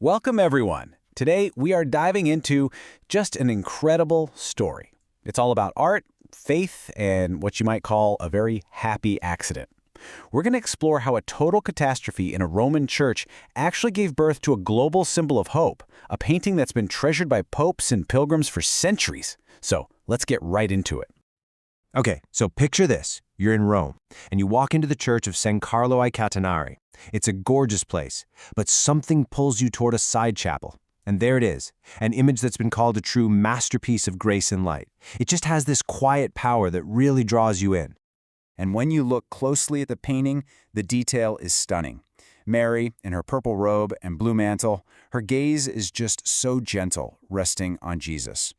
Welcome, everyone. Today, we are diving into just an incredible story. It's all about art, faith, and what you might call a very happy accident. We're going to explore how a total catastrophe in a Roman church actually gave birth to a global symbol of hope, a painting that's been treasured by popes and pilgrims for centuries. So, let's get right into it. Okay, so picture this. You're in Rome, and you walk into the church of San Carlo ai Catinari. It's a gorgeous place, but something pulls you toward a side chapel. And there it is, an image that's been called a true masterpiece of grace and light. It just has this quiet power that really draws you in. And when you look closely at the painting, the detail is stunning. Mary, in her purple robe and blue mantle, her gaze is just so gentle, resting on Jesus.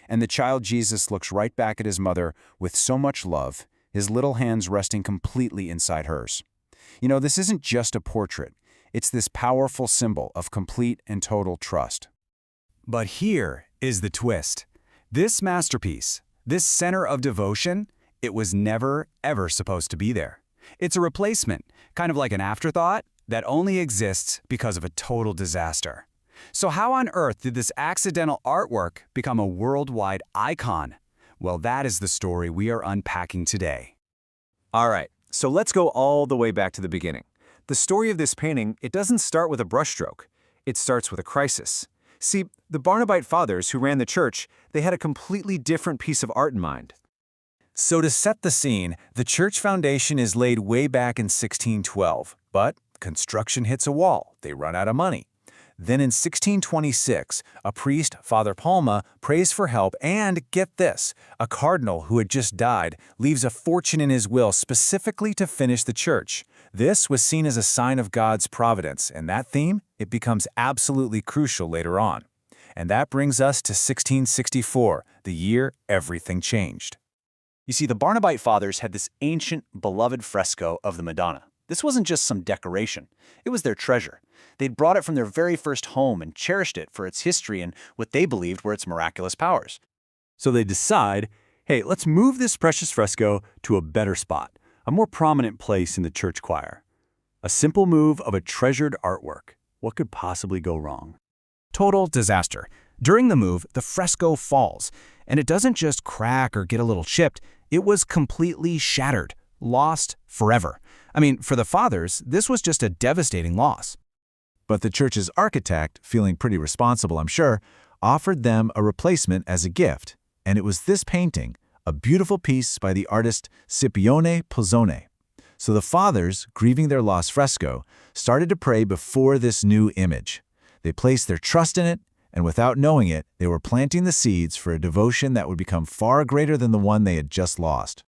And the child Jesus looks right back at his mother with so much love, his little hands resting completely inside hers. You know, this isn't just a portrait. It's this powerful symbol of complete and total trust. But here is the twist. This masterpiece, this center of devotion, it was never, ever supposed to be there. It's a replacement, kind of like an afterthought that only exists because of a total disaster. So how on earth did this accidental artwork become a worldwide icon? Well, that is the story we are unpacking today. All right, so let's go all the way back to the beginning. The story of this painting, it doesn't start with a brushstroke. It starts with a crisis. See, the Barnabite fathers who ran the church, they had a completely different piece of art in mind. So to set the scene, the church foundation is laid way back in 1612, but construction hits a wall. They run out of money. Then in 1626, a priest, Father Palma, prays for help and, get this, a cardinal who had just died leaves a fortune in his will specifically to finish the church. This was seen as a sign of God's providence, and that theme, it becomes absolutely crucial later on. And that brings us to 1664, the year everything changed. You see, the Barnabite fathers had this ancient, beloved fresco of the Madonna. This wasn't just some decoration. It was their treasure. They'd brought it from their very first home and cherished it for its history and what they believed were its miraculous powers. So they decide, hey, let's move this precious fresco to a better spot, a more prominent place in the church choir. A simple move of a treasured artwork. What could possibly go wrong? Total disaster. During the move, the fresco falls, and it doesn't just crack or get a little chipped, it was completely shattered, lost forever. I mean, for the fathers, this was just a devastating loss. But the church's architect, feeling pretty responsible, I'm sure, offered them a replacement as a gift, and it was this painting, a beautiful piece by the artist Scipione Pozzone. So the fathers, grieving their lost fresco, started to pray before this new image. They placed their trust in it, and without knowing it, they were planting the seeds for a devotion that would become far greater than the one they had just lost.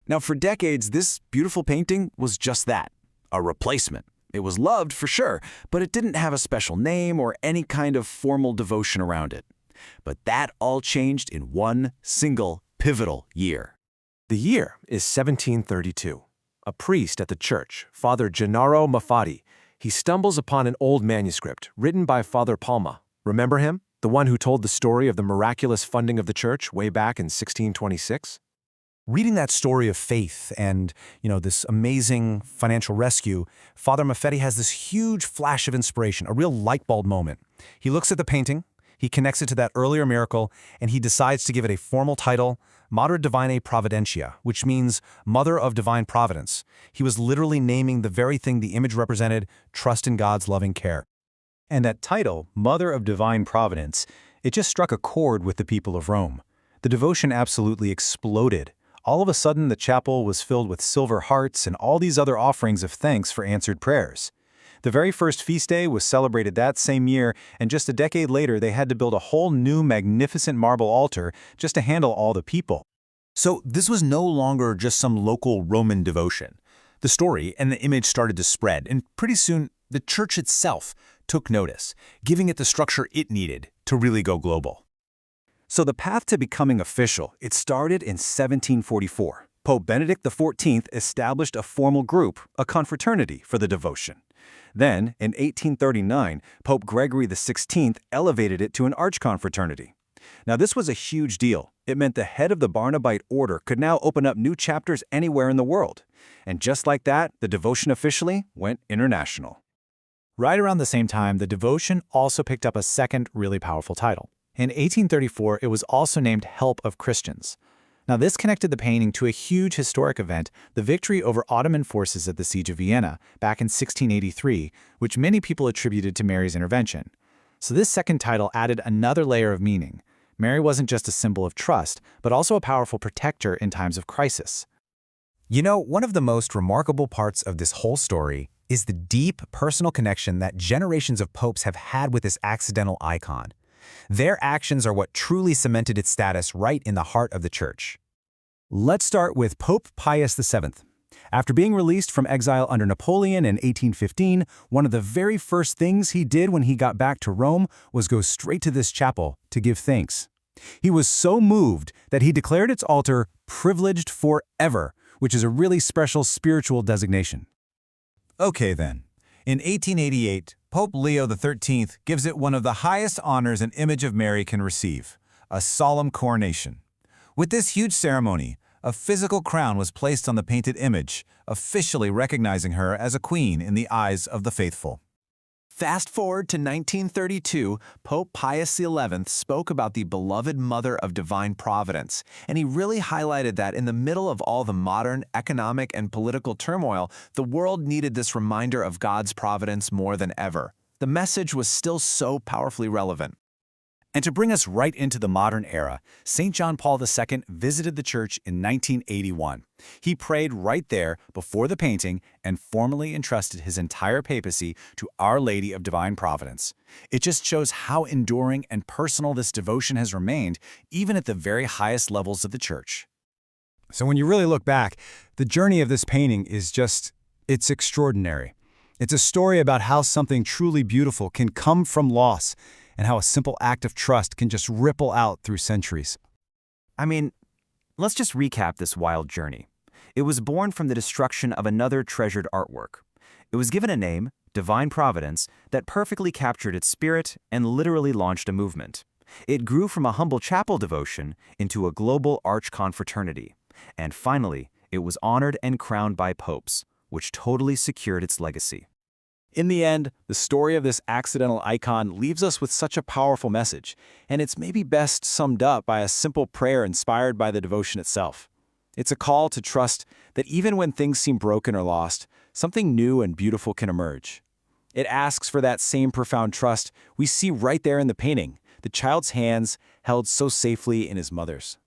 Now, for decades, this beautiful painting was just that, a replacement. It was loved, for sure, but it didn't have a special name or any kind of formal devotion around it. But that all changed in one single pivotal year. The year is 1732. A priest at the church, Father Gennaro Maffati, he stumbles upon an old manuscript written by Father Palma. Remember him? The one who told the story of the miraculous funding of the church way back in 1626? Reading that story of faith and, this amazing financial rescue, Father Maffetti has this huge flash of inspiration, a real light bulb moment. He looks at the painting, he connects it to that earlier miracle, and he decides to give it a formal title, Mater Divinae Providentia, which means Mother of Divine Providence. He was literally naming the very thing the image represented, trust in God's loving care. And that title, Mother of Divine Providence, it just struck a chord with the people of Rome. The devotion absolutely exploded. All of a sudden, the chapel was filled with silver hearts and all these other offerings of thanks for answered prayers. The very first feast day was celebrated that same year, and just a decade later, they had to build a whole new magnificent marble altar just to handle all the people. So this was no longer just some local Roman devotion. The story and the image started to spread, and pretty soon, the church itself took notice, giving it the structure it needed to really go global. So the path to becoming official, it started in 1744. Pope Benedict XIV established a formal group, a confraternity, for the devotion. Then, in 1839, Pope Gregory XVI elevated it to an archconfraternity. Now, this was a huge deal. It meant the head of the Barnabite Order could now open up new chapters anywhere in the world. And just like that, the devotion officially went international. Right around the same time, the devotion also picked up a second really powerful title. In 1834, it was also named Help of Christians. Now, this connected the painting to a huge historic event, the victory over Ottoman forces at the Siege of Vienna back in 1683, which many people attributed to Mary's intervention. So this second title added another layer of meaning. Mary wasn't just a symbol of trust, but also a powerful protector in times of crisis. You know, one of the most remarkable parts of this whole story is the deep personal connection that generations of popes have had with this accidental icon. Their actions are what truly cemented its status right in the heart of the Church. Let's start with Pope Pius VII. After being released from exile under Napoleon in 1815, one of the very first things he did when he got back to Rome was go straight to this chapel to give thanks. He was so moved that he declared its altar privileged forever, which is a really special spiritual designation. Okay then. In 1888, Pope Leo XIII gives it one of the highest honors an image of Mary can receive, a solemn coronation. With this huge ceremony, a physical crown was placed on the painted image, officially recognizing her as a queen in the eyes of the faithful. Fast forward to 1932, Pope Pius XI spoke about the beloved Mother of Divine Providence, and he really highlighted that in the middle of all the modern economic and political turmoil, the world needed this reminder of God's providence more than ever. The message was still so powerfully relevant. And to bring us right into the modern era, St. John Paul II visited the church in 1981. He prayed right there before the painting and formally entrusted his entire papacy to Our Lady of Divine Providence. It just shows how enduring and personal this devotion has remained, even at the very highest levels of the church. So when you really look back, the journey of this painting is it's extraordinary. It's a story about how something truly beautiful can come from loss, and how a simple act of trust can just ripple out through centuries. I mean, let's just recap this wild journey. It was born from the destruction of another treasured artwork. It was given a name, Divine Providence, that perfectly captured its spirit and literally launched a movement. It grew from a humble chapel devotion into a global arch-confraternity. And finally, it was honored and crowned by popes, which totally secured its legacy. In the end, the story of this accidental icon leaves us with such a powerful message, and it's maybe best summed up by a simple prayer inspired by the devotion itself. It's a call to trust that even when things seem broken or lost, something new and beautiful can emerge. It asks for that same profound trust we see right there in the painting, the child's hands held so safely in his mother's.